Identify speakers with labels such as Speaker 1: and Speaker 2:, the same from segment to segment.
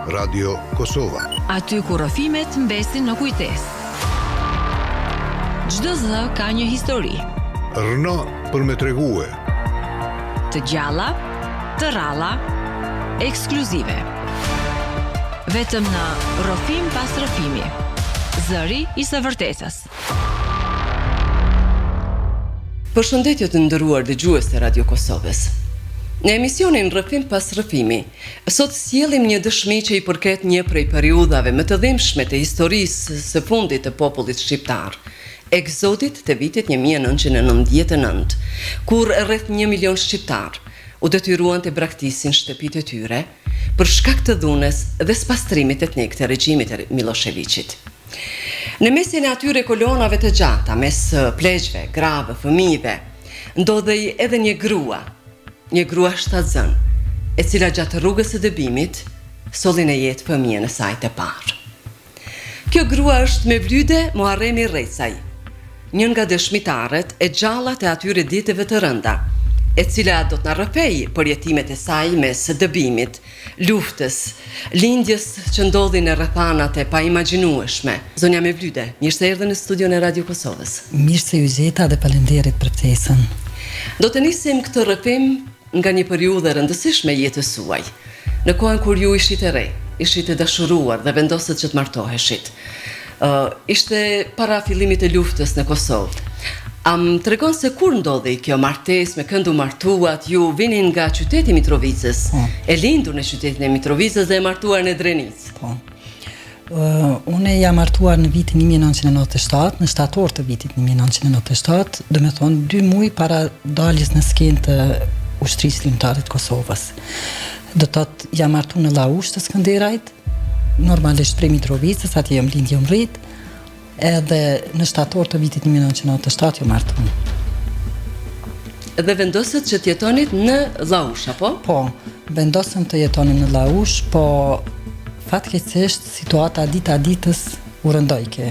Speaker 1: Radio Kosova.
Speaker 2: Aty ku rrëfimet mbesin në kujtesë. Çdo zë ka një histori.
Speaker 1: Rëno për me tregue.
Speaker 2: Të gjalla, të ralla, ekskluzive. Vetëm në Rrëfim pas rrëfimi. Zëri i së vërtetës.
Speaker 3: Përshëndetje të nderuar dëgjues të Radio Kosovës. Në emisionin Rrëfim pas rrëfimi, sot sjellim një dëshmi që i përket një prej periudhave më të dhimbshme të historisë së fundit të popullit shqiptar, egzodit të vitit 1999, kur rreth 1 milion shqiptar u detyruan të braktisin shtëpitë e tyre për shkak të dhunës dhe spastrimit etnik të regjimit të Miloševićit. Në mesin e atyre kolonave të gjata, mes pleqve, grave, fëmijëve, ndodhej edhe një grua shtatzën, e cila gjatë rrugës së dëbimit solli në jetë fëmijën e saj të parë. Kjo grua është Mevlyde Muharremi Recaj, një nga dëshmitarët e gjallat e atyre ditëve të rënda, e cila do të na rrëfej për jetimet e saj mes dëbimit, luftës, lindjes që ndodhin në rrethanat e paimagjinueshme. Zonja Mevlyde, mirë se erdhe në studion e Radio Kosovës.
Speaker 4: Mirë se ju gjeta dhe faleminderit për ftesën.
Speaker 3: Do të nisim këtë rrëfim nga një periudhë e rëndësishme jetës suaj, në kohën kur ju ishit e re, ishit e dashuruar dhe vendosët që të martoheshit. Ishte para fillimit të luftës në Kosovë. Tregon se kur ndodhi kjo martesë me këndu martuat, ju vinin nga qyteti Mitrovicës, e lindur në qytetin e Mitrovicës dhe e martuar në Drenicë.
Speaker 4: Po. Unë jam martuar në vitin 1997, në shtator të vitit 1997, dhe me thonë 2 muaj para daljes në skenë të ushtrisë ligjore të Kosovës. Do të thotë jam martuar në Laush të Skënderajt, normalisht prej Mitrovicës, atje jam lind, jam rrit, edhe në shtator të vitit 1997 jam martuar.
Speaker 3: Dhe vendosët që të jetonit në Laush, apo?
Speaker 4: Po, vendosëm të jetonim në Laush, po fatkeqësisht situata dita ditës u rëndojke,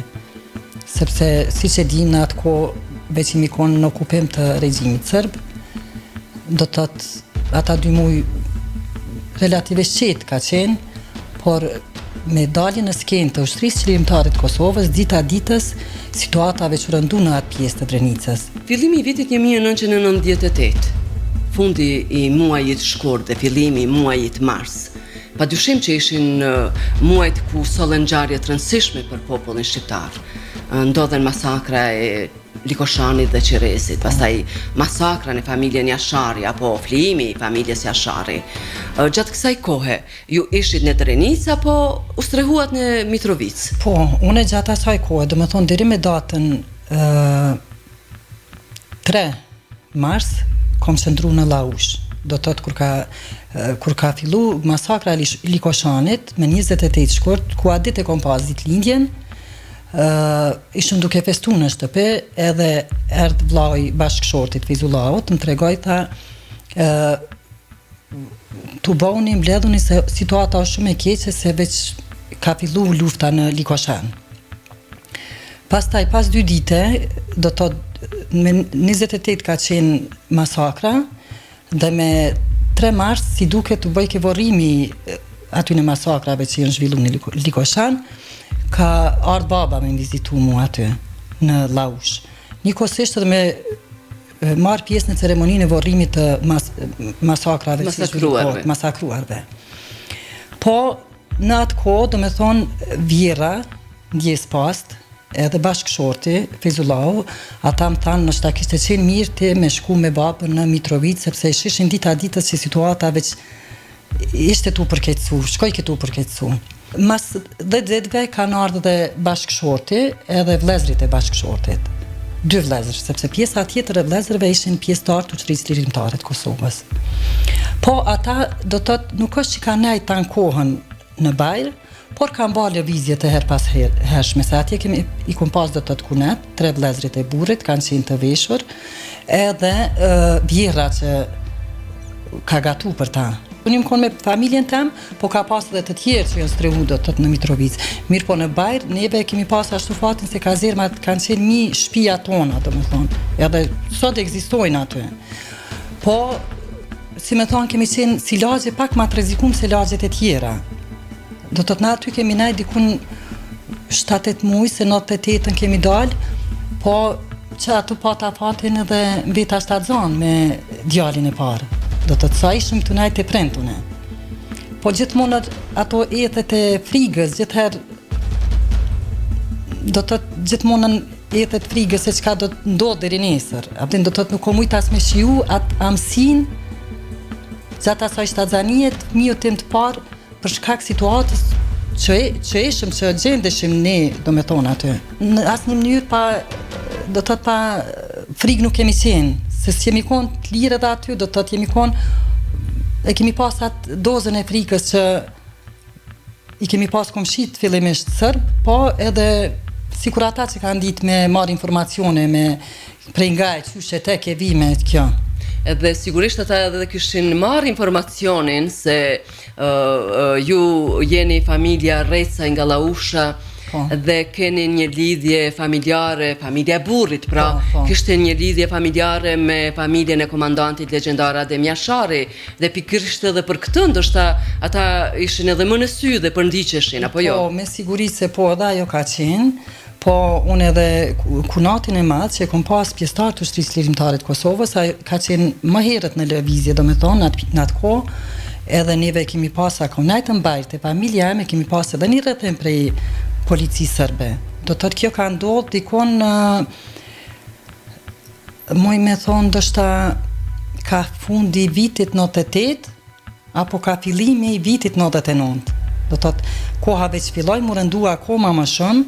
Speaker 4: sepse siç e dinë atë kohë veç imi konë në okupim të regjimit serb, do të thotë ata 2 muaj relativisht qetë ka qenë, por me daljen në skenë të ushtrisë qëllimtare të Kosovës, dita ditës situata veç u rëndu në atë pjesë të Drenicës.
Speaker 3: Fillimi i vitit 1998, fundi i muajit shkurt dhe fillimi i muajit mars, padyshim që ishin muajt ku sollen ngjarje të rëndësishme për popullin shqiptar. Ndodhen masakra e Likoshanit dhe Qiresit, pastaj masakra në familjen Jashari apo flijimi i familjes Jashari. Gjatë kësaj kohe, ju ishit në Drenicë apo u strehuat në Mitrovicë?
Speaker 4: Po, unë gjatë asaj kohe, do me thonë deri me datën 3 mars, kom qëndru në Laush. Do të thotë kur ka fillu masakra e Likoshanit me 28 shkurt, ku atë ditë e kom pas ditëlindjen, ishëm duke festu në shtëpi, edhe erdh vllai bashkëshortit Fizullahu, më tregoi tha tu bëuni mbledhuni se situata është shumë e keqe se veç ka fillu lufta në Likoshan. Pastaj pas 2 dite, do të thotë me 28 ka qenë masakra, dhe me 3 mars si duke të bëj kevorrimi aty në masakrave që janë zhvilluar në Likoshan, ka ardhur baba me vizitu mua aty në Laush. Njëkohësisht edhe me marr pjesë në ceremoninë e vorrimit të masakrave, masakruarve. Po në atë kohë, do me thonë vjera, ndjes past, edhe bashkëshorti Fizullahu, ata më thanë nështë ta kishte qenë mirë të me shku me babën në Mitrovicë, sepse ishin dita ditës që situata veç ishte tu përkeqësu, shkoj këtu përkeqësu. Mas 10 ditëve kanë ardhur dhe bashkëshorti edhe vëllezërit e bashkëshortit. 2 vëllezër, sepse pjesa tjetër e vëllezërve ishin pjesëtar të ushtrisë ligjore të Kosovës. Po ata do të thotë nuk është që kanë nejt tan kohën në Bajr, por kanë bërë lëvizje të her pas hershme, se atje i kom pas do të thotë kunet, 3 vëllezërit e burrit kanë qenë të veshur, edhe vjera që ka gatu për ta. Unë konë me familjen tem, po ka pas edhe të tjerë që janë strehu do të thotë në Mitrovicë. Mirë po në Bajr, neve kemi pas ashtu fatin se kazermat kanë qenë një shtëpia tona, do më thonë, edhe sot ekzistojnë aty. Po, si me thonë, kemi qenë si lagje pak ma të rrezikum se lagjet e tjera. Do të na aty kemi nej dikun 7-8 muaj, se 98-ën kemi dalë, po që atu pata fatin edhe vita 7 zonë me djalin e parë. Do të sa ishëm të najtë e prentune. Po gjithmonë ato jetët e frigës, gjithherë, do të gjithmonë jetët frigës se çka do të ndodhë deri nesër. Apëtin do të nuk ko mujtë as me shiu atë amësin, gjatë asaj shtazanijet, fëmijët tim të parë, për shkak situatës që ishëm, që gjendeshim ne, do me thonë aty. Në asë një mënyrë do të pa frikë nuk kemi qenë, se s'jemi konë të lirë edhe aty, do të jemi konë, e kemi pas atë dozën e frikës që i kemi pas komshit fillimisht sërbë, po edhe sikur ata që kanë ditë me marrë informacione, me prej nga e qyshe te ke vime kjo.
Speaker 3: Edhe sigurisht ata edhe kishin marrë informacionin se ju jeni familja Reca nga Lausha, dhe keni një lidhje familjare, familja e burrit, pra kishte një lidhje familjare me familjen e komandantit legjendar Adem Jashari, dhe pikërisht edhe për këtë ndoshta ata ishin edhe më në sy dhe përndiqeshin, apo jo?
Speaker 4: Po, me siguri se po edhe ajo ka qenë, po unë edhe kunatin e madh që kom pas pjesëtar të Ushtrisë Lirimtare të Kosovës, ka qenë më herët në lëvizje, do me thonë, në atë kohë, edhe neve kemi pas akonajtë mbajt e familja me kemi pas edhe një rrethim prej polici sërbe. Do të kjo ka ndodhë dikon moj me thonë dështë ka fundi vitit 98 apo ka fillimi i vitit 99. Do të koha veç filloj më rëndua akoma më shumë,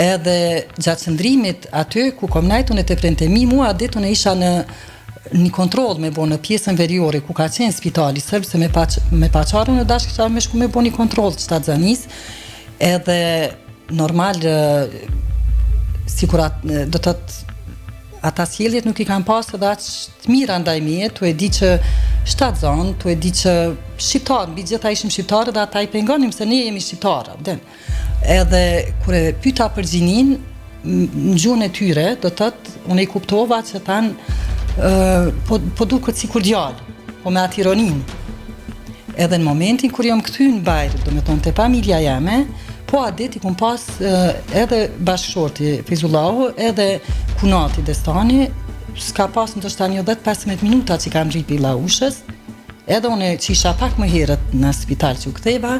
Speaker 4: edhe gjatë qëndrimit aty ku kom najtun e të prentemi mua ditun e isha në një kontrol me bo në pjesën veriore ku ka qenë spitali sërbë, se me paqarën në dashkë që me shku me bo një kontrol të shtatë zanis, edhe normal sigurat do të ata sjelljet nuk i kanë pas edhe aq të mira ndaj meje, tu e di që shtatë zonë, tu e di që shqiptarë, mbi gjitha ishim shqiptarë dhe ata i pengonim se ne jemi shqiptarë. Edhe kur e pyeta për gjinin, në gjuhën e tyre, do të unë i kuptova që tanë po duket sikur djalë, po me atë ironin. Edhe në momentin kur jam këthy në bajrë, do me thonë të familja jame, po adet i kum pas edhe bashkëshorti Fizullahu, edhe kunati Destani, s'ka pas në të shta një 10-15 minuta që kam rripi Laushës, edhe une që isha pak më herët në spital që u ktheva,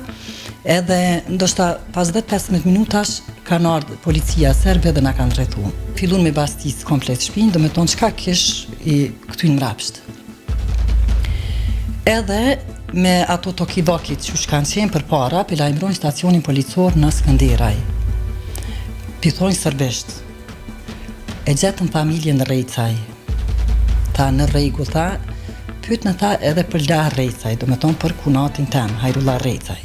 Speaker 4: edhe ndoshta pas 10-15 minutash kanë ardhur policia serbe dhe na kanë rrethu. Fillun me bastis komplet shpinë, do me tonë qka kish i këtyn mrapsht. Edhe me ato tokidokit që shkanë qenë për para, për lajmërojnë stacionin policor në Skënderaj. Pithojnë sërbesht. E gjetën familjen Recaj. Ta në rregull, ta, pyet në ta edhe për la Recaj, do me tonë për kunatin tem, Hajrullah Recaj.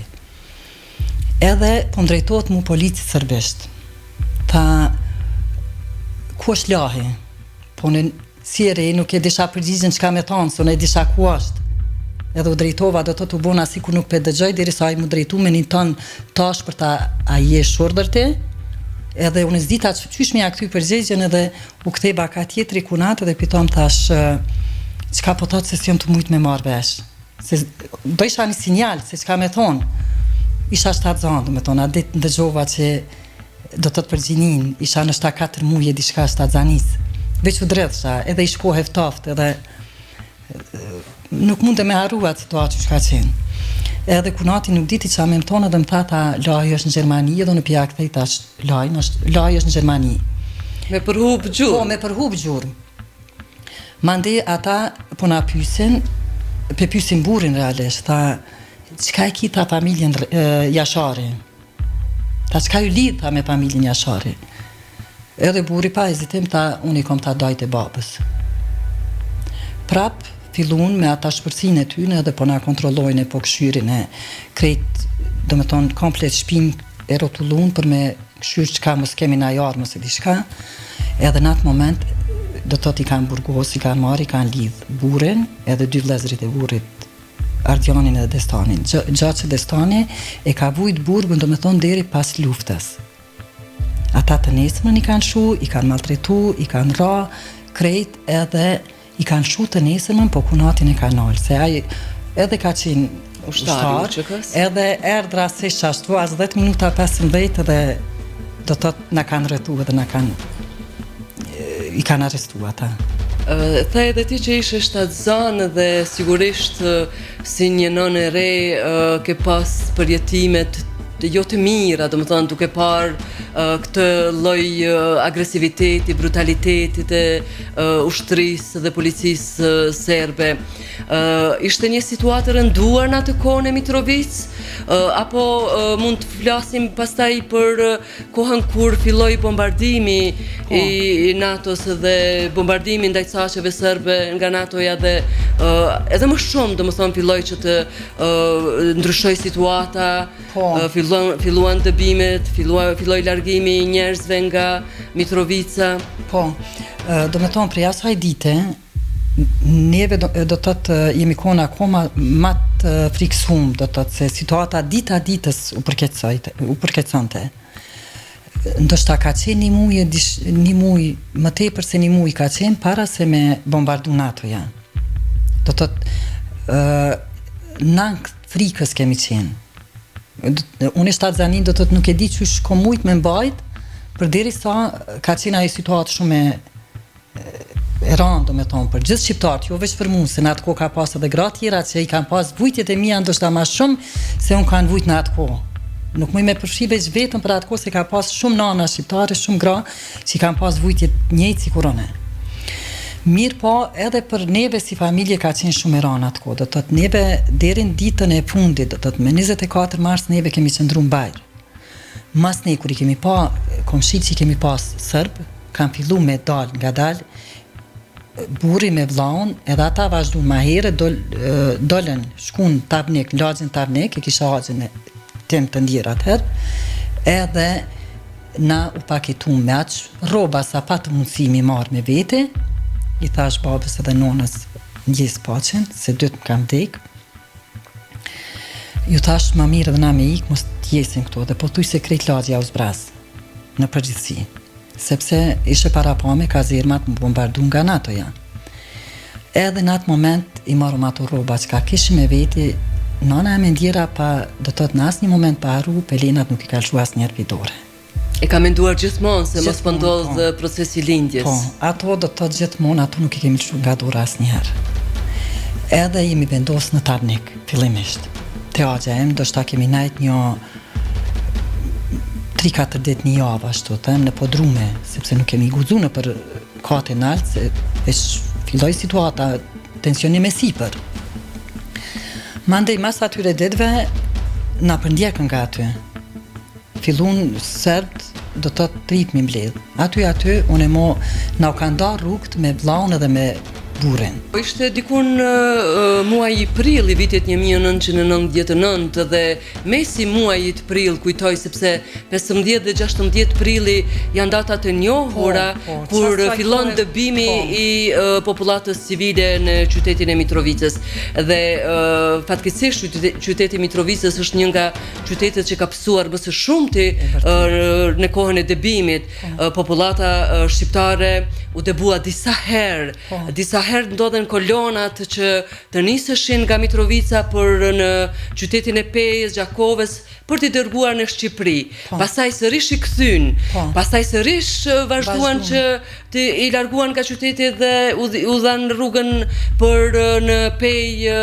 Speaker 4: Edhe po ndrejtojt mu polici sërbesht. Ta, ku është lahi? Po në si e rej nuk e disha përgjigjen qka me thonë, së në e disha ku është. Edhe u drejtova do të të bona si ku nuk pe dëgjoj, diri sa i mu drejtu me një ton tash për ta a je shordërte, edhe unë zdita që qysh me ja këty përgjegjen edhe u ktheba ka tjetri kunatë dhe pitom tash qka po thotë se s'jom të mujtë me marrë vesh. Se do isha një sinjal se qka me thonë, isha 7 zonë, me thonë, a ditë ndëgjova që do të të përgjinin, isha në 4 muje diçka 7 zanis, veç u dredhësha, edhe i shko heftoft, edhe nuk mund të me harruat situatë që shka qenë. Edhe kunati nuk diti që me më tonë edhe më thata laj është në Gjermani, edhe në pjak të i tash laj është në Gjermani.
Speaker 3: Me përhub gjurë?
Speaker 4: Po, me përhub gjurë. Mande ata po na pysin, pe pysin burin realisht, tha, qka e ki ta familjen Jashari? Ta qka ju lidh ta me familjen Jashari? Edhe buri pa hezitim ta, unë i kom ta dajt e babës. Prap, fillun me ata shpërsin e tyne edhe po na kontrollojnë e po këshyrin e krejt, do me thonë, komplet shpin e rotullun për me këshyr qka mos kemi na jarë, mos e di shka, edhe në atë moment do të i kanë burgos, i kanë marrë, i kanë lidh burin, edhe 2 vlezrit e burit, Ardjanin edhe Destanin. Gjatë që Destani e ka vujt burgun, do me thonë, deri pas luftës. Ata të nesmën i kanë shu, i kanë maltretu, i kanë ra, krejt edhe i kanë shu të nesërmën, po kunatin e kanë nalë, se aj edhe ka qenë
Speaker 3: Ushtari UÇK-s.
Speaker 4: Edhe erdhë rastësisht ashtu, as 10 minuta 15 dhe do thotë na kanë rrethuar dhe i kanë arrestuar ata.
Speaker 3: Tha edhe ti që ishe shtatzan dhe sigurisht si një nënë e re ke pas përjetimet jo të mira, do më thënë, duke parë këtë lloj agresiviteti, brutaliteti të ushtrisë dhe policisë serbe. Ishte një situatë e rënduar në atë kohën e Mitrovic, apo mund të flasim pastaj për kohën kur filloi bombardimi i NATO-s dhe bombardimi ndaj saqeve serbe nga NATO-ja dhe edhe më shumë, do më thënë, filloi që të ndryshoj situata, filluan dëbimet, filloi largimi i njerëzve nga Mitrovica.
Speaker 4: Po, do me thonë, prej asaj dite, neve do të thotë jemi kona akoma më të friksuar, do të thotë se situata dita ditës u përkeqësonte. Ndoshta ka qenë një muj, më tepër se një muj ka qenë para se me bombardu NATO-ja. Do të thotë nang frikës kemi qenë. Unë e shtatzanin do të nuk e di që shko mujt me mbajt, përderisa ka qenë ajo situatë shumë e rëndë, do me thonë, për gjithë shqiptarët, jo veç për mua, se në atë kohë ka pas edhe gra tjera që i kanë pas vujtjet e mia ndoshta më shumë se unë kanë vujt në atë kohë. Nuk më përfshi veç vetëm për atë kohë se ka pas shumë nana shqiptare, shumë gra që i kanë pas vujtjet njëjtë si kurone. Mirë po, edhe për neve si familje ka qenë shumë e rëndë atë kohë. Do të thotë neve deri në ditën e fundit, do të thotë me 24 mars neve kemi qëndruar mbajr. Mas ne kur i kemi pa komshit që kemi pas serb, kanë filluar me dal ngadal, burri me vllaun, edhe ata vazhduan më herë dolën, shkuan Tavnik, lagjin Tavnik, e kisha haxhin e tem të ndjer atëherë. Edhe na u paketuam me aq rroba sa pa të mundësimi marr me vete. I thash babës edhe nonës ndjes paqen, se dytë më kam dek. Ju thash ma mirë dhe na me ik, mos t'jesin këto, dhe po thuj se krejt lagja u zbras, në përgjithësi, sepse ishe para pame kazermat më bombardu nga NATO-ja. Edhe në atë moment i marrëm ato rroba që ka kishim me veti, nana e me ndjera pa, do të në asë një moment pa arru, pelenat nuk i kalshu asë njerë pidore.
Speaker 3: E ka menduar gjithmonë se mos po ndodh procesi lindjes.
Speaker 4: Po, ato do të thotë gjithmonë, ato nuk i kemi lëshu nga dora asnjëherë. Edhe jemi vendos në Tavnik, fillimisht. Te agja em, do shta kemi najt një 3-4 ditë një javë ashtu, në podrume, sepse nuk kemi guxu në për kate naltë, se veç filloi situata, tensionim e sipër. Mandej mas atyre ditëve, na përndjekën nga aty. Fillun serbt, do të trit mi mbledh. Aty, unë e mo na u kanë darë rrugt me vllaun edhe me burrin.
Speaker 3: Ishte dikun muaji prill i vitit 1999 dhe mesi muajit prill kujtoj sepse 15 dhe 16 prilli janë datat e njohura kur fillon dëbimi i popullatës civile në qytetin e Mitrovicës dhe fatkeqësisht qyteti Mitrovicës është një nga qytetet që ka pësuar më së shumti në kohën e dëbimit. Popullata shqiptare u dëbua disa herë ndodhen kolonat që të niseshin nga Mitrovica për në qytetin e Pejës, Gjakovës, për t'i dërguar në Shqipëri. Pastaj sërish i kthyn, pastaj sërish vazhduan që i larguan nga qyteti dhe u dhan rrugën për në Pejë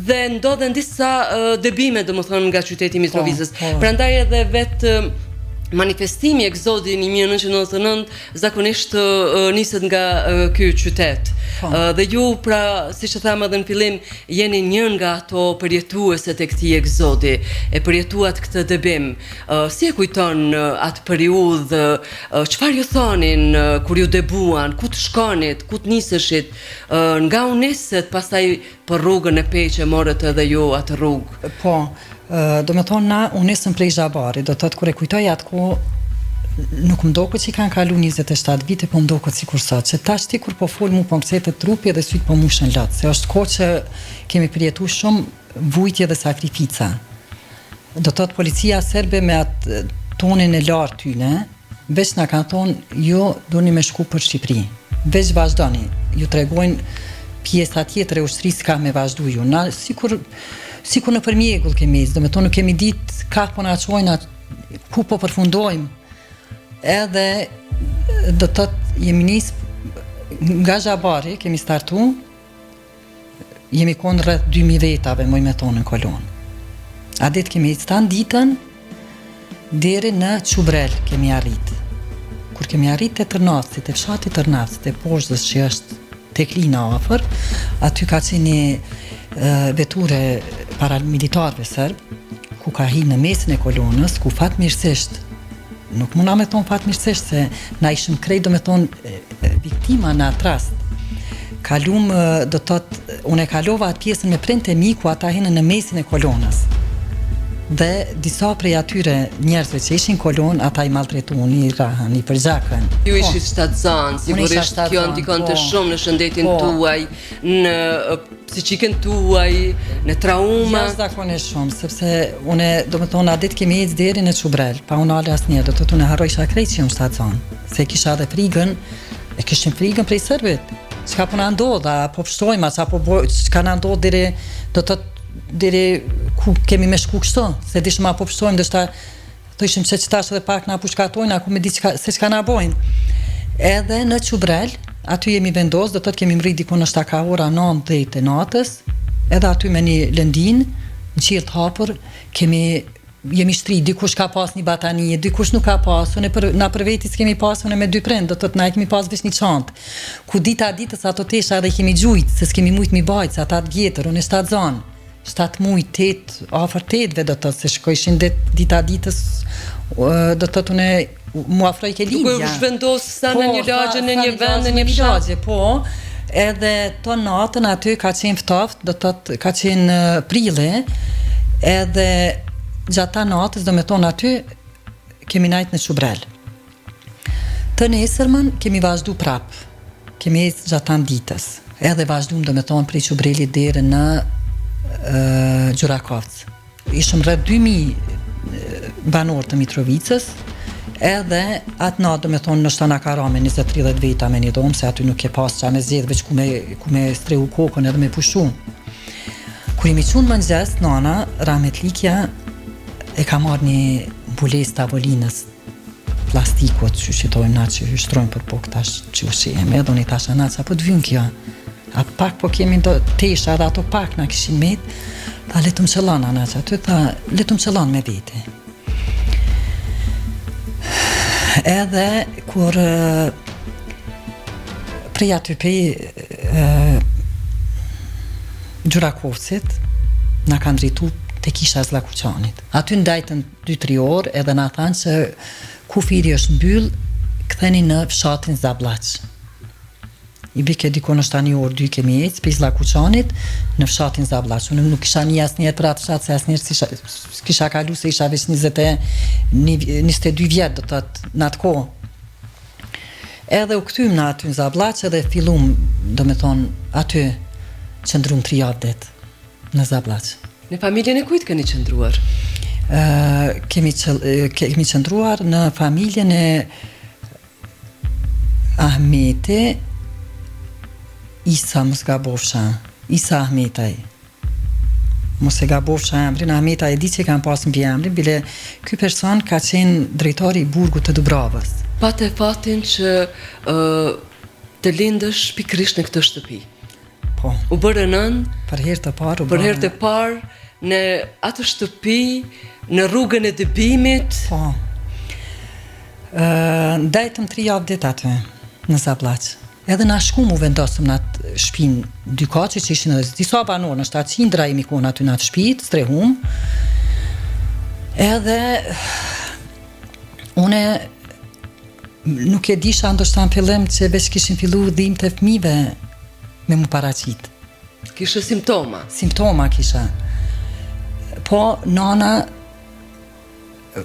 Speaker 3: dhe ndodhen disa dëbime, domethënë, nga qyteti i Mitrovicës. Prandaj edhe vetë manifestimi egzodi në 1999 zakonisht niset nga ky qytet. Dhe ju, pra, siç e thamë edhe në fillim, jeni një nga ato përjetueset e këtij egzodi, e përjetuat këtë dëbim. Si e kujton atë periudhë, çfarë ju thonin kur ju dëbuan, ku të shkonit, ku të niseshit, nga u niset pastaj për rrugën e Pejë që morët edhe ju atë rrugë?
Speaker 4: Po, do me thonë unë nisëm prej Zhabari, do të kur e kujtoj atë ko, nuk më do që i kanë kalu 27 vite, po më do si kur sot, që tash ti kur po fol mu po më setet trupi edhe syt po mushën latë, se është ko që kemi përjetu shumë vujtje dhe sakrifica. Do të thotë policia serbe me atë tonin e lartë tyne, veç na kanë thonë, jo doni me shku për Shqipëri, veç vazhdoni, ju tregojnë pjesa tjetër e ushtrisë ka me vazhdu ju. Na, sikur sikur në përmjegull kemi ecë, do me thonë nuk kemi ditë ka po na çojnë, ku po përfundojmë. Edhe do të thotë jemi nis nga Zhabari, kemi startu, jemi konë rreth 2000 vetave, moj me thonë në kolonë. A ditë kemi stan ditën, deri në Qubrel kemi arrit. Kur kemi arrit të Tërnavcit, të fshatit Tërnavcit, të Pozhdës që është tek lina afër, aty ka qenë një veture paramilitarëve serb, ku ka hi në mesin e kolonës, ku fatmirësisht, nuk muna me thonë fatmirësisht, se na ishim krejt do me thonë viktima në atë rast. Kalum, do të thotë, unë e kalova atë pjesën me prindtë e mi, ku ata hinë në mesin e kolonës. Dhe disa prej atyre njerëzve që ishin kolonë, ata i maltretuan, i rahën, i përgjakën.
Speaker 3: Ju ishit shtatzanë, sigurisht kjo ndikon të shumë në shëndetin tuaj, në psiqikën tuaj, në trauma.
Speaker 4: Jashtëzakonisht shumë, sepse unë do të thonë atë ditë kemi ecë deri në Qubrel, pa unë ale asnjëherë, do të thotë unë harrojsha krejt që jam shtatzanë, se kisha edhe frigën, e kishim frigën prej serbit. Çka po na ndodh, apo pshtojmë, apo çka na ndodh deri do të deri ku kemi me shku kështu, se dishim apo pështojmë, dështë të ishim që qëtash edhe pak na pushkatojnë, aku me di se qka na bojnë. Edhe në Qubrel, aty jemi vendos, do të kemi mri diku në 7 ora 9 e natës, edhe aty me një lëndin, në qirë të hapur, jemi shtri, dikush ka pas një batanie, dikush nuk ka pas, na për vetis kemi pas, unë me 2 prind, do të na e kemi pas vesh një çantë, ku dita ditës ato tesha edhe kemi gjujt, se s'kemi mujt mi bajt, se ata të gjetër, unë e 7 zanë. 7 muj, 8, afër 8-ve do të thotë, se shkojshin dita ditës, do të thotë unë mu afroj ke lindja.
Speaker 3: Duke u shvendos sa në një lagje, në një vend, në një fshat.
Speaker 4: Po, edhe të natën aty ka qenë ftoft, do të thotë ka qenë prilli, edhe gjatë natës, do me thonë aty, kemi najt në Qubrel. Të nesërmën kemi vazhdu prap, kemi ecë gjatë ditës, edhe vazhdum, do me thonë, prej Qubrelit deri në Gjurakovc. Ishëm rreth 2000 banor të Mitrovicës, edhe atë natë, do me thonë, nështë na ka ra me 20-30 veta me një domë, se aty nuk e pas qa me zjedh, veç ku me strehu kokën edhe me pushu. Kur imi qunë mëngjes, nana, Rahmet Likja, e ka marrë një mbules tavolinës plastikot që shitojnë na që shtrojnë për po këtash që ushim, edhe unë i tasha na që apo të vynë kjo. A pak po kemi do tesha edhe ato pak na kishin met, ta letëm qëllon ana që aty, ta letëm qëllon me vete. Edhe kur prej aty prej Gjurakovcit na kanë dritu te kisha Zllakuçanit. Aty ndajtën 2-3 orë edhe na thanë që kufiri është mbyll, ktheni në fshatin Zabllaç. I bike diko në 1 orë 2 kemi ecë për Zllakuçanit në fshatin Zabllaç. Unë nuk kisha një asnjëherë për atë fshat, se asnjëherë s'kisha kalu, se isha veç 22 vjetë do të thotë në atë kohë. Edhe u kthym në aty në Zabllaç edhe fillum, do me thonë, aty qëndrum 3 javë det në Zabllaç.
Speaker 3: Në familjen e kujt keni qëndruar?
Speaker 4: Kemi qëndruar në familjen e Ahmeti, Isa mos gabofsha, Isa Ahmetaj. Mos e gabofsha emrin, Ahmeta e di që kanë pas mbi emrin, bile ky person ka qenë drejtori i burgut të Dubravës.
Speaker 3: Patë fatin që të lindësh pikërisht në këtë shtëpi.
Speaker 4: Po.
Speaker 3: U bërë nën,
Speaker 4: Për herë të parë
Speaker 3: për herë të parë në atë shtëpi, në rrugën e dëbimit.
Speaker 4: Po. Ndajtëm 3 javë dit aty në Zabllaç. Edhe na shku mu vendosëm në atë shpinë dy kace që ishin edhe disa banorë, në 700 imi konë aty në atë shpit, strehum. Edhe une nuk e disha ndoshta në fillim që veç kishin fillu dhimë të fëmijëve me mu paraqit.
Speaker 3: Kishe simptoma?
Speaker 4: Simptoma kisha. Po, nana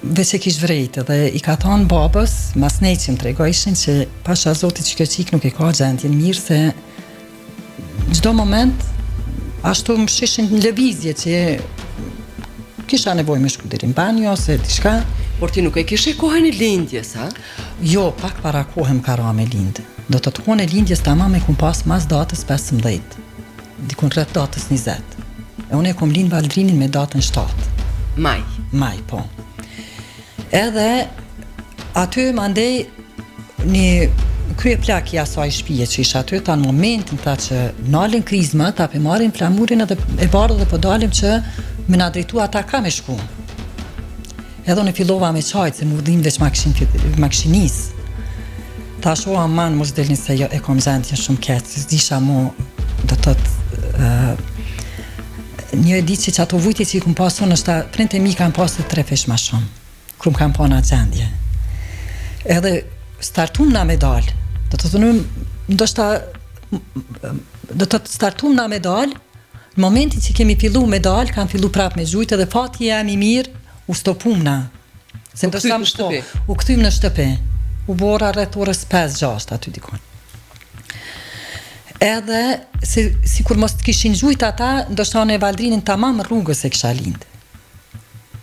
Speaker 4: veç e kish vrejtë dhe i ka thonë babës, mas ne që më tregojshin që pasha zotit që kjo qik nuk e ka gjendjen mirë, se gjdo moment ashtu më shishin në lëvizje që kisha nevoj me shku deri në banjo ose diçka.
Speaker 3: Por ti nuk e kishe kohën e lindjes, a?
Speaker 4: Jo, pak para kohëm ka ra me lindë. Do të kohën e lindjes tamam e kum pas mas datës 15, dikun rreth datës 20. E unë e kom linë Valdrinin me datën 7.
Speaker 3: Maj.
Speaker 4: Po. Edhe aty mandej një krye plak i asaj shtëpie që isha aty, ta në momentin ta që nalën krizma, ta pe marrin flamurin edhe e bardhë dhe po dalim që me na drejtu ata ka me shku. Edhe unë fillova me qajtë, se më udhim veç ma këshin nis. Ta shoha man, mos delni se jo, e kom zendje shumë ketë, s'disha mu, do tëtë, një e ditë që ato vujtje që i kum pasu, nështë ta printe mi kam pasu 3 fesh ma shumë, kërëm kam pa në zendje. Edhe startum na me dalë, do të thënë, ndoshta, do të startum na me dalë, në momentin që kemi fillu me dalë, kam fillu prap me gjujtë, edhe fati jam i mirë, u stopum na. Se
Speaker 3: U kthym në shtëpi.
Speaker 4: U kthym në shtëpi. U bora rreth orës 5-6 aty dikon. Edhe, si kur mos të kishin gjujt ata, ndoshta në Valdrinin tamam rrugës e kisha lind.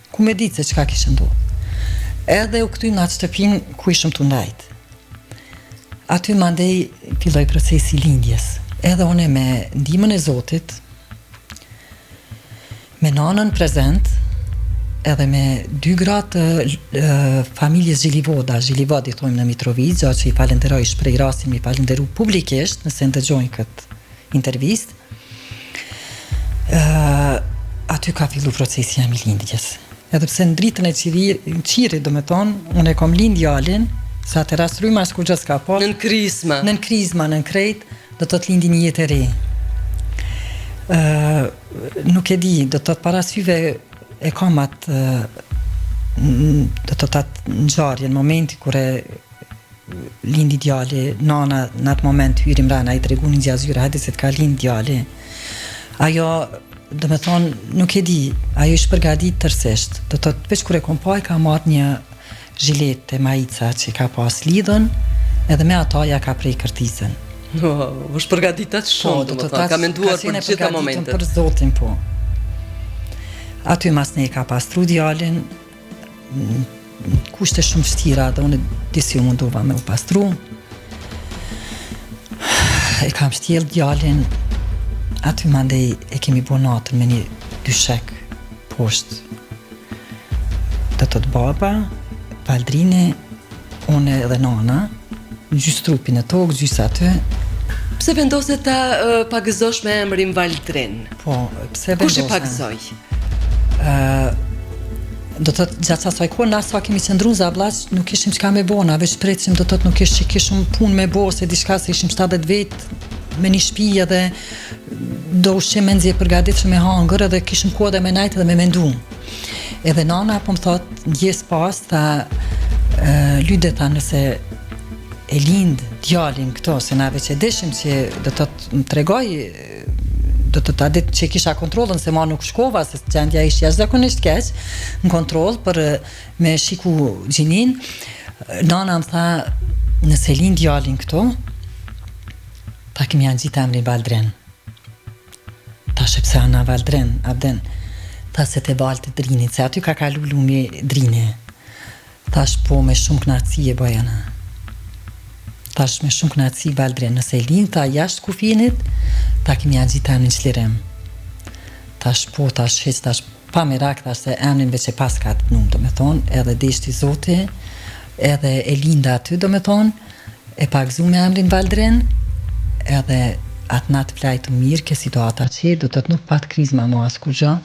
Speaker 4: Ku me ditë se çka kishë ndodhur. Edhe u kthym në atë shtëpin ku ishëm të ndajt. Aty mandej filloi procesi lindjes. Edhe une me ndihmën e Zotit, me nanën prezent, edhe me 2 gratë familjes Zhilivoda, Zhilivodi thojmë në Mitrovic, gjatë që i falenderoj shprej rastin me i falenderu publikisht, nëse ndëgjojnë këtë intervist. Aty ka fillu procesi jam i lindjes. Edhe pse në dritën e qirit, do me thonë, unë e kom lind jalin, sa të rastrujma s'ku gjës ka pas.
Speaker 3: Nën krizma.
Speaker 4: Nën krizma, nën krejt, do të lindi një jetë e re. Nuk e di, do të para syve e kam atë, do të atë ngjarje në momenti kur e lindi djali, nana në atë moment hyrim rana, i tregunin gjazyra, hajde se të ka lind djali. Ajo, do me thonë, nuk e di, ajo ish përgadit tërsisht, do të veç kur e kom pa, ka marrë një zhilet e majica që ka pas lidhën, edhe me ata ja ka prej kërtizën.
Speaker 3: është përgatitat shumë, do të thonë, ka menduar për gjitha momentet.
Speaker 4: Për Zotin, po. Aty mas ne ka pastru djalin, kushte shumë vështira, dhe unë disi u mundova me u pastru. E kam shtjell djalin, aty mandej e kemi bo natën me një dyshek poshtë. Do të baba, Valdrini, une edhe nana, gjys trupin e tokë, gjys aty.
Speaker 3: Pse vendose ta pagëzosh me emrin Valdrin?
Speaker 4: Po, pse vendose?
Speaker 3: Kush e pagëzoj?
Speaker 4: Do të gjatë asaj kohë na sa kemi qëndru zabllaç, nuk kishim çka me bo, na veç presim, do të nuk kishim punë me bo, se diçka se ishim 70 vetë me një shtëpi edhe do ushqim me nxjerr përgatitshëm me hangër edhe kishim kohë edhe me najt edhe me mendu. Edhe nana po më thot ndjes pas ta lyde ta nëse e lind djalin këto, se na veç e dishim që do të më tregoj, do të ta ditë që kisha kontrolën, se ma nuk shkova, se gjendja ishte jashtëzakonisht keq në kontroll për me shiku gjinin. Nana më tha, nëse lind djalin këto, ta kemi janë gjithë emrin Valdrin. Ta shepse ana Valdrin, Abden, ta se te valë të drinit, se aty ka kalu lumi drini. Ta shpo me shumë knatësi e bojana. Tash me shumë knatësi Valdrin, nëse lind ta jashtë kufinit, ta kemi janë gjithë emrin qlirim. Tash po, tash heq, tash pa merak, tash se emrin veç e pas ka të numë, do me thonë, edhe deshti Zoti, edhe e linda aty, do me thonë, e pagzu me emrin Valdrin, edhe atë natë flajtu mirë, ke situata që, do të nuk pat krizma mo as kur gjë,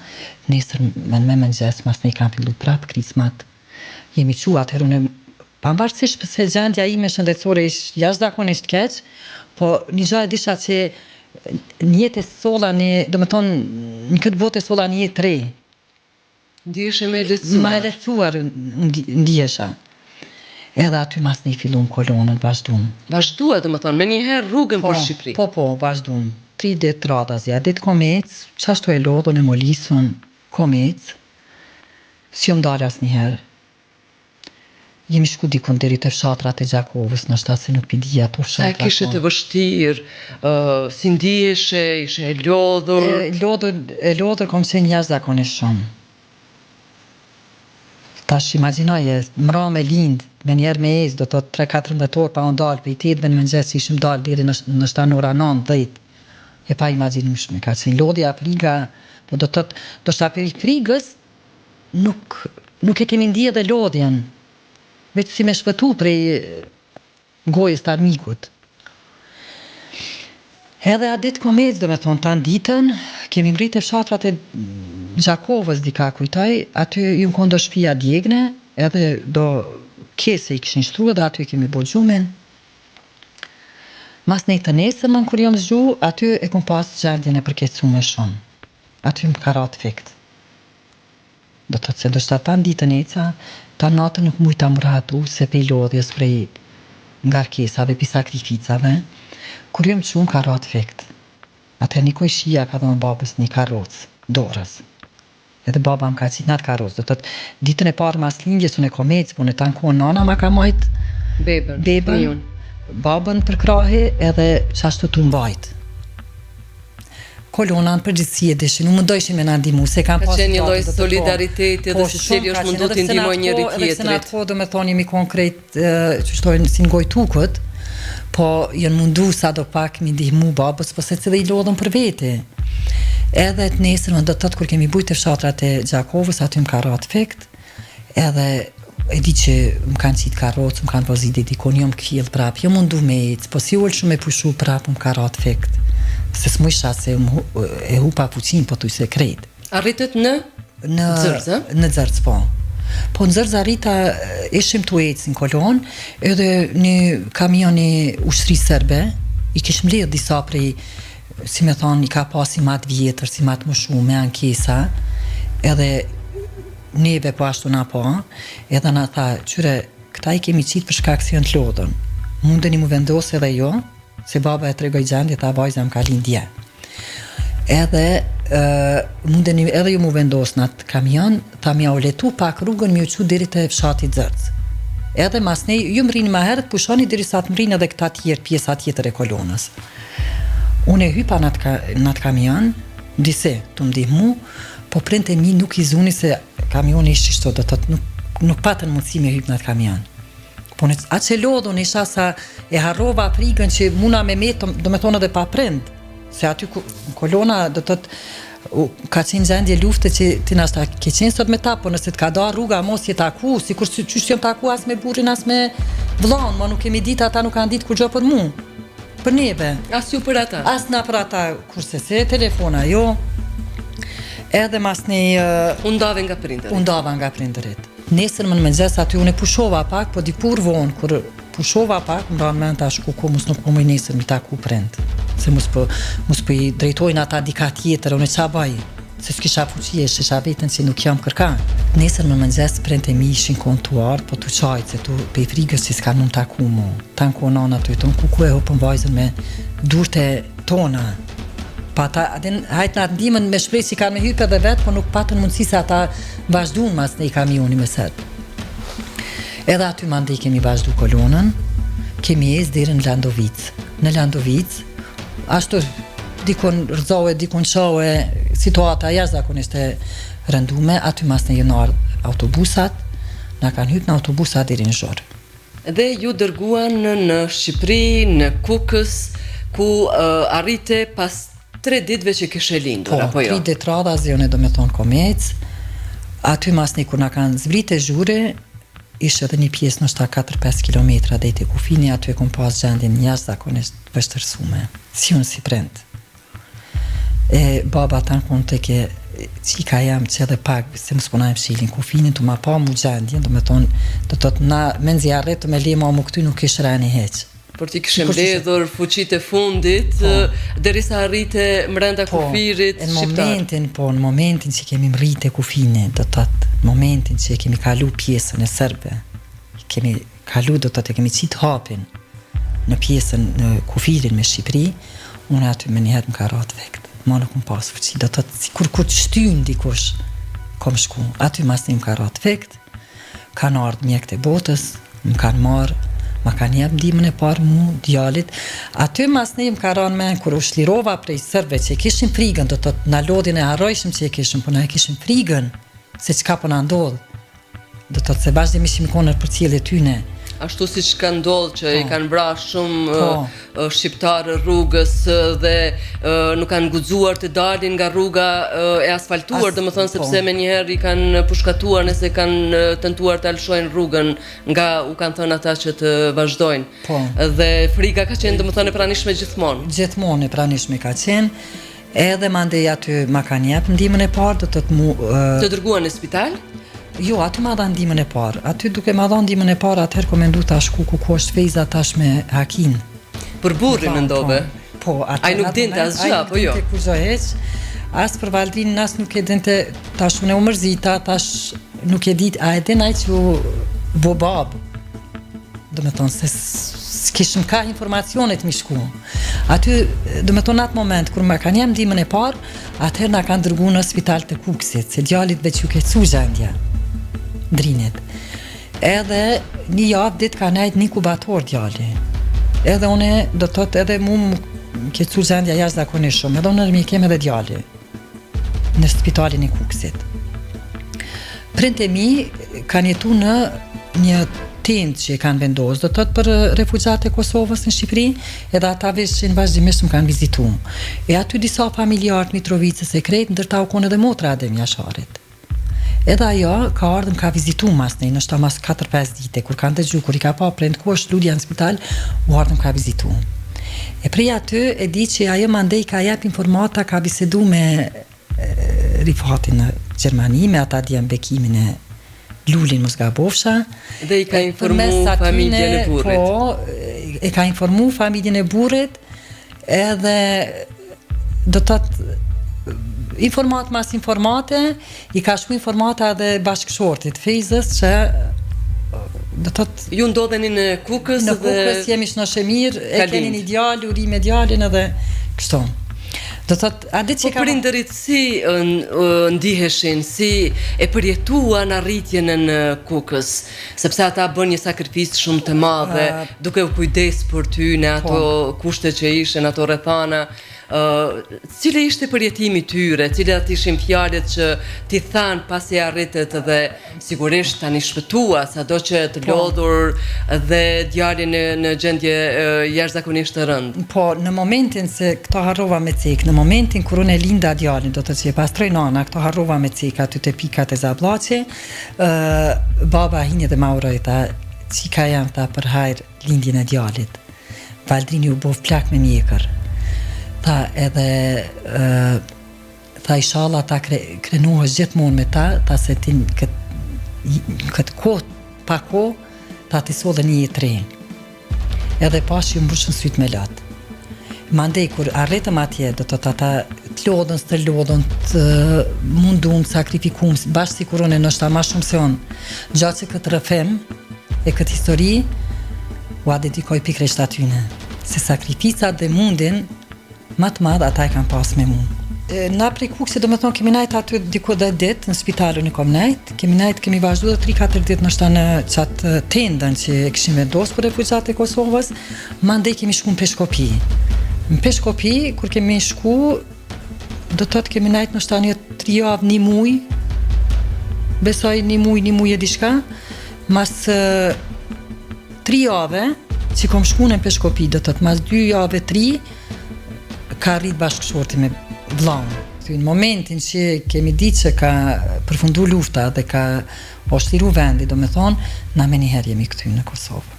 Speaker 4: nesër me mëngjes, mas ne i kam fillu prap krizmat. Jemi qu atëherë unë, pavarësisht se gjendja ime shëndetësore ishte jashtëzakonisht keq, po një gjë e disha që një jetë e solla do me thonë, në këtë botë e solla një jetë re.
Speaker 3: Ndiheshe me lehtësuar.
Speaker 4: Ma e lehtësuar ndihesha. Edhe aty mas ne i fillum kolonën, vazhdum.
Speaker 3: Vazhdua, do me thonë, me njëherë rrugën për Shqipëri.
Speaker 4: Po, vazhdum. 3 ditë radas, ja, ditë komec, qashtu e lodhën e molisën, komec, si jom dalë asnjëherë. Jemi shku dikun deri te fshatrat e Gjakovës, nështë se nuk pidi ato fshatra.
Speaker 3: Sa kishe të vështirë, si ndiheshe, ishe e lodhur?
Speaker 4: E lodhur kom qenë jashtëzakonisht shumë. Tash imagjinoje, mra me lind, me njerë me ezë, do të 3-14 orë pa unë dalë, pe i 8 në mëngjes ishim dalë deri në shtanë ora 9-10. E pa imagjinimshme, ka qenë lodhja, friga, Po do të thotë, do shta për frigës, nuk e kemi ndje dhe lodhjen, veç si me shpëtu prej gojës të armikut. Edhe a ditë komec, do me thonë, tanë ditën, kemi mrit e fshatrat e Gjakovës dika kujtaj, aty ju më kondo shpia djegne, edhe do kese i kishin shtru edhe aty kemi bo gjumin. Mas nej të nesërmën, kur jam zgju, aty e kom pas gjendjen e përkecume shumë. Aty më ka ratë fikt. Do të të se do shta tanë ditën eca, tanë natën nuk mujta më ratu, se pej lodhjes, prej ngarkesave, pi sakrificave, kur jam qumë ka ratë fikt. Atër një koj shia ka dhënë babës një karocë, dorës. Edhe baba më ka qitë natë karocë. Do të të ditën e parë mas lindjes, unë e komecë, po në tanë kohë nana ma ka majtë bebën, babën për krahi, edhe qashtu të mbajtë. Kolona në përgjithësi e dishin, nuk mundojshin me na ndihmu, se kam pas
Speaker 3: një lloj solidariteti dhe secili është mundu të ndihmoj njëri tjetrit.
Speaker 4: Edhe se në atë kohë do me thonë jemi konkret, që shtojnë si ngoj tukët, po janë mundu sa do pak mi ndihmu babës, po se që dhe i lodhën për vete. Edhe të nesër, do të tëtë kur kemi bujt e fshatrat e Gjakovës, aty më ka ratë fikt, edhe e di që më kanë qitë karocë, më kanë vazhidi dikon, jam këfjell prap, jo mundu me ecë, po si ullë shumë e pushu prap, më ka ratë fikt. Se s'mujsha se e hupa fuqin, po tuj se krejt.
Speaker 3: Arritët në Zërzë?
Speaker 4: Në Zërzë, po. Po në Zërzë arrita, ishim të ecë në kolon, edhe një kamioni ushtri sërbe, i kishmë lidhë disa prej, si me thonë, i ka pasi matë vjetër, si matë më shumë, me ankesa, edhe neve po ashtu na po, edhe na tha, qyre, këta i kemi qitë për shkak se janë të lodhën. Mundeni mu vendosë edhe jo, se baba e tregoj gjendje, ta vajza më ka lindje. Edhe mundeni edhe ju mu vendos në atë kamion, ta mja u letu pak rrugën mi u qu diri të fshatit Zërzë. Edhe mas nej, ju më rini ma herët, pushoni diri sa të më rini edhe këta tjerë, pjesa tjetër e kolonës. Unë e hypa në atë kamion, dise të ndihmu, po printe mi nuk i zuni se kamioni ishte shto, do të nuk patën mundësi me hyp në atë kamion. Po në atë që lodhën isha sa e harrova frigën që muna me metë, do me thonë edhe pa prind. Se aty kolona do të ka qenë gjendje lufte që ti nashta ke qenë sot me ta, po nëse të ka da rruga mos je taku, si kur që jam taku as me burin as me vllaun, ma nuk kemi ditë, ata nuk kanë ditë kur gjo për mu. Për neve.
Speaker 3: As ju për ata?
Speaker 4: As na për ata, kurse se telefona, jo. Edhe mas një...
Speaker 3: Undave nga prindërit.
Speaker 4: Nesër më në mëngjes aty unë e pushova pak, po dikur vonë, kur pushova pak, më ranë men të ashku ku mus nuk po më i nesër mi taku prind. Se mus po i drejtojnë ata dika tjetër, unë e qa baj, se s'kisha fuqie, shisha vetën që nuk jam kërka. Nesër më në mëngjes prind e mi ishin kontuar, po tu qajtë, se tu pe i frigës që s'ka nuk taku mu. Tanë ku nana të tonë, ku e hopën vajzën me durte tona. Pa ata, hajtë në atë ndimën me shprej që kanë me hype dhe vetë, po nuk patën mundësi se ata vazhdun mas në i kamioni me sërë. Edhe aty mandi kemi vazhdu kolonën, kemi ecë deri në Landovic. Në Landovic, ashtu dikon rëzohe, dikon qohe, situata jashtëzakonisht e rëndume, aty mas në jënë ardhë autobusat, na kanë hypë në autobusat deri në Zhorë.
Speaker 3: Dhe ju dërguan në Shqipëri, në Kukës, ku arrite pas 3 ditëve që kështë lindur, apo jo?
Speaker 4: 3 ditë radha zjone do me thonë komec, aty mas një kur na kanë zbrite Zhure, ishte edhe një pjesë nështë 4-5 kilometra dhe i të kufini, aty e kom pas gjendin jashtëzakonisht vështërsume, si unë si prind. Baba tanë konë të ke qika jam që edhe pak, se më s'ponajmë shilin kufinin, të ma pa mu gjendjen, do me thonë, do të të na menzi arret të me lema mu këty nuk ishë rani heqë.
Speaker 3: Por ti kishe mbledhur fuqit e fundit, derisa arrite mbrenda kufirit shqiptar.
Speaker 4: Në momentin që kemi mrite kufinin, do të të momentin që kemi kalu pjesën e sërbe, kemi kalu, do të të kemi qitë hapin në pjesën në kufirin me Shqipëri, unë aty me njëherë më ka ratë vekt. Ma nuk më pas fuqi, do të të kur të shtynë dikush, kom shku. Aty mas një më ka ratë vekt, kanë ardhë mjekët e botës, më kanë marë, ma kanë jep ndihmën e parë mu, djalit. Aty mas një më ka ranë men, kur u shlirova prej sërbe që e kishim frigën, do të na lodhin e harrojshim që e kishim, po na e kishim frigën, se qka po na ndodhë. Do të se vazhdimisht i më konër për cilë e tyne.
Speaker 3: ashtu siç ka ndodhur që i kanë vrarë shumë shqiptarë rrugës dhe nuk kanë guxuar të dalin nga rruga e asfaltuar, domethënë sepse menjëherë i kanë pushkatuar nëse kanë tentuar të alshojnë rrugën nga u kanë thënë ata që të vazhdojnë. Dhe frika ka qenë domethënë e pranishme gjithmonë.
Speaker 4: Gjithmonë e pranishme ka qenë. Edhe mandej aty ma kanë jep ndihmën e parë,
Speaker 3: të dërguan në spital?
Speaker 4: Jo, aty ma dha ndihmën e parë. Aty duke ma dha ndihmën e parë, atëherë komendu tash ku është Fejza tash me Hakin.
Speaker 3: Për burri mendove?
Speaker 4: Po,
Speaker 3: ai nuk dinte asgjë apo jo?
Speaker 4: Ai nuk dinte kurrë heq. As për Valdrinin as nuk e dinte, tash unë u mërzita, tash nuk e dit, a e din ai që bo bab. Domethënë se s'kishim ka informacionet mi shku. Aty, domethënë atë moment kur ma kanë jam ndihmën e parë, atëherë na kanë dërguar në spital të Kukësit, se djalit veç ju kecu gjendja. Drinit. Edhe një javë ditë ka nejt një kubator djali. Edhe une do të thotë edhe mu më kecu gjendja jashtëzakonisht shumë. Edhe une mi kem edhe djali në spitalin e Kukësit. Prindë e mi kanë jetu në një tent që i kanë vendosur, do të thotë për refugjate e Kosovës në Shqipëri, edhe ata që në vazhdimisht më kanë vizitu. E aty disa familjarë të Mitrovicës e krejt, ndërta u konë edhe motra Adem Jasharit. Edhe ajo ka ardhur ka vizitu mas ne, nështë mas 4-5 dite, kur kanë dëgju, kur i ka pa prind ku është lutja në spital, u ardhur ka vizitu. E prej aty e di që ajo mandej ka jep informata, ka bisedu me Rifatin në Gjermani, me ata djem bekimin e Lulin Mosgabofsha.
Speaker 3: Dhe i ka informu familjen e burrit.
Speaker 4: Po, e ka informu familjen e burrit, edhe do të thotë informat mas informate, i ka shku informata edhe bashkëshortit Fejzës që do thotë
Speaker 3: ju ndodheni në Kukës
Speaker 4: në Kukës jemi në Shemir, e keni një djalë, uri me djalin edhe kështu. Do thotë, a ditë që
Speaker 3: ka prindërit si ndiheshin, si e përjetuan arritjen në Kukës, sepse ata bën një sakrificë shumë të madhe, duke u kujdes për ty në ato kushte që ishin, ato rrethana. Cili ishte përjetimi tyre, cilat ishin fjalët që ti than pasi arritet dhe sigurisht tani shpëtua, sado që të lodhur dhe djalin në gjendje jashtëzakonisht të rëndë.
Speaker 4: Po, në momentin se këto harrova me cek, në momentin kur unë e linda djalin, do të që e pastroj nana, këto harrova me cek aty te pikat e Zabllaçe, baba hinje dhe ma urojta, qika jam ta për hajr lindjen e djalit. Valdrini u bov plak me mjekër. Ta edhe ta inshallah ta krenohesh gjithmonë me ta se ti këtë kohë pa kohë ta ti solli një jetë re. Edhe pash ju mbushën syt me lat. Mandej kur arritëm atje do të ata të lodhën, të lodhën, të mundum, sakrifikum, bashkë si kur unë nështë ma shumë se unë. Gjatë që këtë rëfem e këtë histori, u a dedikoj pikrisht atyne. Se sakrificat dhe mundin ma të madhë ata e kanë pas me mund. Na prej Kukësit, do me thonë, kemi najt aty diko dhe ditë, në spitalën e kom najt, kemi vazhdu dhe 3-4 ditë nështë në qatë tendën që e këshim vendosë për refugjate e Kosovës, mandej kemi shku në Peshkopi. Në Peshkopi, kur kemi shku, do të të kemi najt nështë një 3 javë, 1 muj, besoj 1 muj e dishka, mas 3 javë, që kom shku në Peshkopi, do të të mas 2 javë, 3, ka rrit bashkëshorti me vllaun. Në momentin që kemi ditë që ka përfundu lufta dhe ka oshtliru vendi, do me thonë, na me njëherë jemi këty në Kosovë.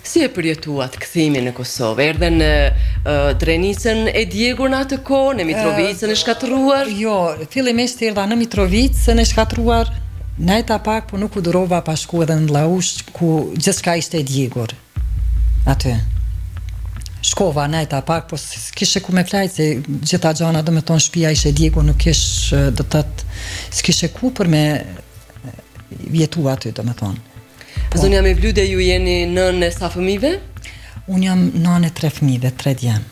Speaker 3: Si e përjetuat këthimin në Kosovë? Erdhen në Drenicën e djegur në atë kohë, në Mitrovicën e shkatruar?
Speaker 4: Jo, fillimisht erdha në Mitrovicën e shkatruar, najta pak, po nuk u durova pa shku edhe në Laush, ku gjithçka ishte e djegur. Aty. Shkova najta pak, po s'kishe ku me flajt, se gjitha gjana do me thonë shpia ishe djegur, nuk ish, do të të s'kishe ku për me vjetu aty, do me thonë.
Speaker 3: Zonja Mevlude, ju jeni nën e sa fëmijëve?
Speaker 4: Unë jam nën e 3 fëmijëve, 3 djem.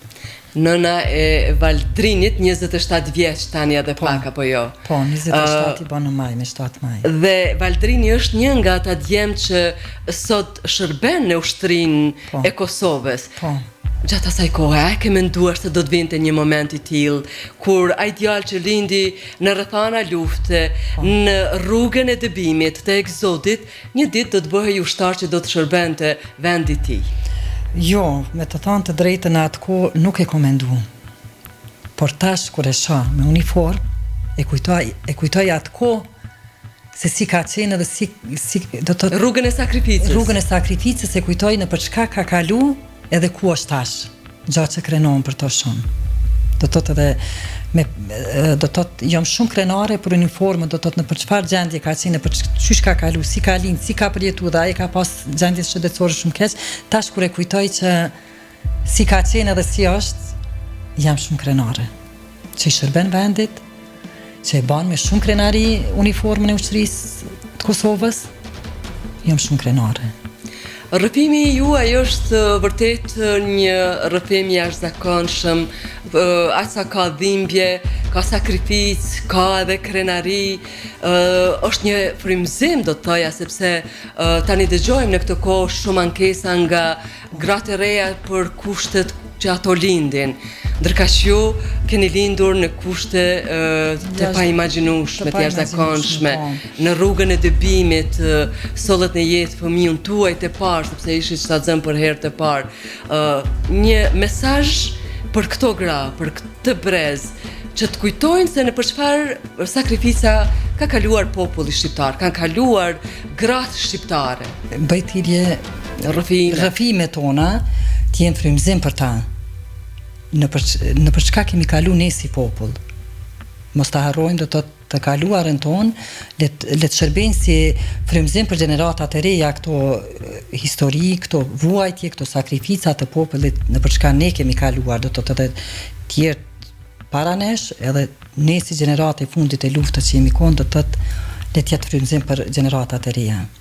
Speaker 3: Nëna e Valdrinit, 27 vjeç tani edhe pak, apo jo?
Speaker 4: Po, 27 i banë në maj, me 7 maj.
Speaker 3: Dhe Valdrini është një nga ata djem që sot shërben në ushtrinë e Kosovës.
Speaker 4: Po.
Speaker 3: Gjatë asaj kohe, a ke menduar se do të vinte një moment i tillë kur ai djalë që lindi në rrethana lufte, në rrugën e dëbimit të egzodit, një ditë do të bëhej ushtar që do të shërbente vendit tij?
Speaker 4: Jo, me të thënë të drejtën atë kohë nuk e komendu. Por tash kur e shoh me uniformë, e kujtoj atë kohë se si ka qenë edhe si do të
Speaker 3: Rrugën e sakrificës.
Speaker 4: Rrugën e sakrificës e kujtoj në për çka ka kalu edhe ku është tash. Gjatë që krenon për to shumë. Do të thotë edhe do të thotë jam shumë krenare për uniformën, do të thotë në për çfarë gjendje ka qenë, për çysh ka kalu, si ka lind, si ka përjetuar dhe ai ka pas gjendje shëndetësore shumë keq. Tash kur e kujtoj që si ka qenë edhe si është, jam shumë krenare. Që i shërben vendit, që e ban me shumë krenari uniformën e ushtrisë të Kosovës, jam shumë krenare.
Speaker 3: Rrëfimi juaj është vërtet një rrëfim jashtëzakonshëm, aq sa ka dhimbje, ka sakrificë, ka edhe krenari, është një frymëzim do të thoja, sepse tani dëgjojmë në këtë kohë shumë ankesa nga gratë e reja për kushtet që ato lindin. Ndërka ju keni lindur në kushte të paimagjinueshme, të jashtëzakonshme, në rrugën e dëbimit, sollet në jetë fëmijën tuaj të parë, sepse ishit shtatzën për herë të parë. Një mesazh për këto gra, për këtë brez, që të kujtojnë se në për çfarë sakrifica ka kaluar populli shqiptar, kanë kaluar gratë shqiptare.
Speaker 4: Bëj thirrje rrëfimet tona të jenë frymëzim për ta. Në për çka kemi kalu ne si popull. Mos ta harrojmë të kaluarën tonë, le të shërbejnë si frymëzim për gjeneratat e reja këto histori, këto vuajtje, këto sakrifica të popullit në për çka ne kemi kaluar, do të thotë tjerë para nesh, edhe ne si gjenerate e fundit e luftës që jemi konë, do të thotë le të jetë frymëzim për gjeneratat e reja.